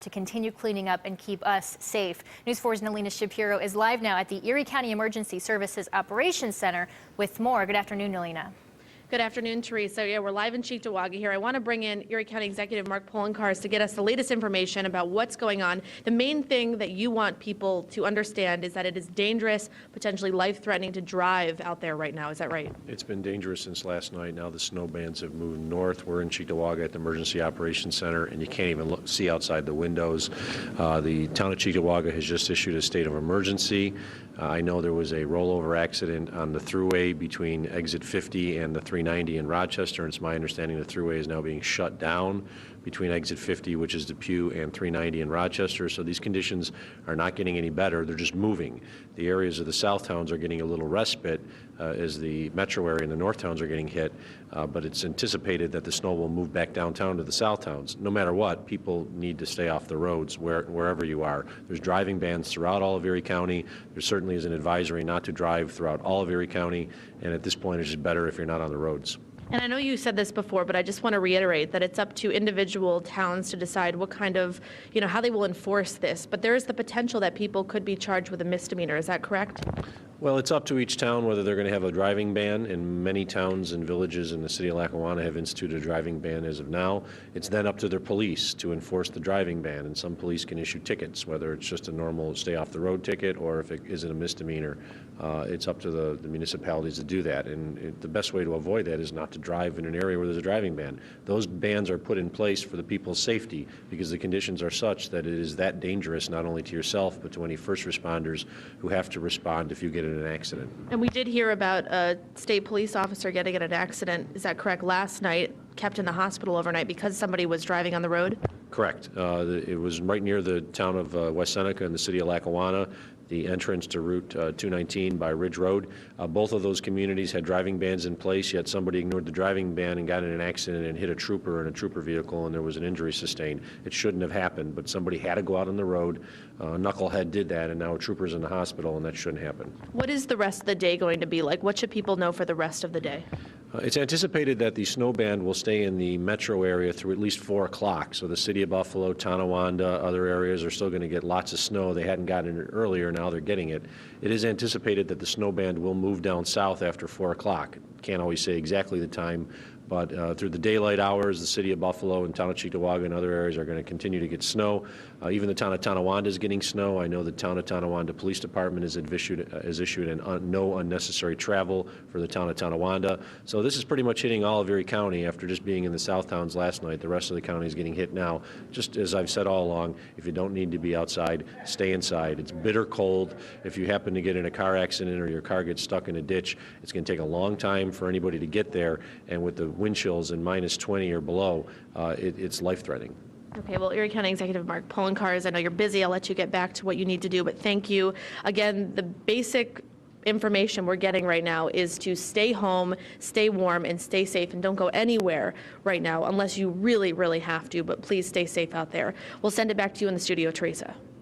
to continue cleaning up and keep us safe. News 4's Nalina Shapiro is live now at the Erie County Emergency Services Operations Center with more. Good afternoon, Nalina. Good afternoon, Teresa. Yeah, we're live in Cheektowaga here. I want to bring in Erie County Executive Mark Poloncarz to get us the latest information about what's going on. The main thing that you want people to understand is that it is dangerous, potentially life-threatening to drive out there right now. Is that right? It's been dangerous since last night. Now the snow bands have moved north. We're in Cheektowaga at the Emergency Operations Center, and you can't even see outside the windows. The town of Cheektowaga has just issued a state of emergency. I know there was a rollover accident on the thruway between exit 50 and the 390 in Rochester, and it's my understanding the thruway is now being shut down between exit 50, which is Depew, and 390 in Rochester. So these conditions are not getting any better. They're just moving. The areas of the south towns are getting a little respite as the metro area and the north towns are getting hit, but it's anticipated that the snow will move back downtown to the south towns. No matter what, people need to stay off the roads wherever you are. There's driving bans throughout all of Erie County. There certainly is an advisory not to drive throughout all of Erie County, and at this point it's just better if you're not on the roads. And I know you said this before, but I just want to reiterate that it's up to individual towns to decide what kind of, how they will enforce this. But there is the potential that people could be charged with a misdemeanor. Is that correct? Well, it's up to each town whether they're going to have a driving ban, and many towns and villages in the city of Lackawanna have instituted a driving ban as of now. It's then up to their police to enforce the driving ban, and some police can issue tickets, whether it's just a normal stay-off-the-road ticket or if it isn't a misdemeanor. It's up to the municipalities to do that, and the best way to avoid that is not to drive in an area where there's a driving ban. Those bans are put in place for the people's safety because the conditions are such that it is that dangerous not only to yourself but to any first responders who have to respond if you get in an accident. And we did hear about a state police officer getting in an accident, is that correct, last night, kept in the hospital overnight because somebody was driving on the road? Correct. It was right near the town of West Seneca in the city of Lackawanna, the entrance to Route 219 by Ridge Road. Both of those communities had driving bans in place, yet somebody ignored the driving ban and got in an accident and hit a trooper in a trooper vehicle, and there was an injury sustained. It shouldn't have happened, but somebody had to go out on the road. A knucklehead did that, and now a trooper's in the hospital, and that shouldn't happen. What is the rest of the day going to be like? What should people know for the rest of the day? It's anticipated that the snow band will stay in the metro area through at least 4 o'clock. So the city of Buffalo, Tonawanda, other areas are still going to get lots of snow. They hadn't gotten it earlier. Now they're getting it. It is anticipated that the snow band will move down south after 4 o'clock. Can't always say exactly the time, but through the daylight hours, the city of Buffalo and town of Cheektowaga and other areas are going to continue to get snow. Even the town of Tonawanda is getting snow. I know the town of Tonawanda Police Department has issued no unnecessary travel for the town of Tonawanda. So this is pretty much hitting all of Erie County after just being in the south towns last night. The rest of the county is getting hit now. Just as I've said all along, if you don't need to be outside, stay inside. It's bitter cold. If you happen to get in a car accident or your car gets stuck in a ditch, it's going to take a long time for anybody to get there, and with the wind chills in minus 20 or below, it's life-threatening. Okay, well, Erie County Executive Mark Poloncarz, I know you're busy. I'll let you get back to what you need to do, but thank you. Again, the basic information we're getting right now is to stay home, stay warm, and stay safe, and don't go anywhere right now unless you really, really have to, but please stay safe out there. We'll send it back to you in the studio, Teresa.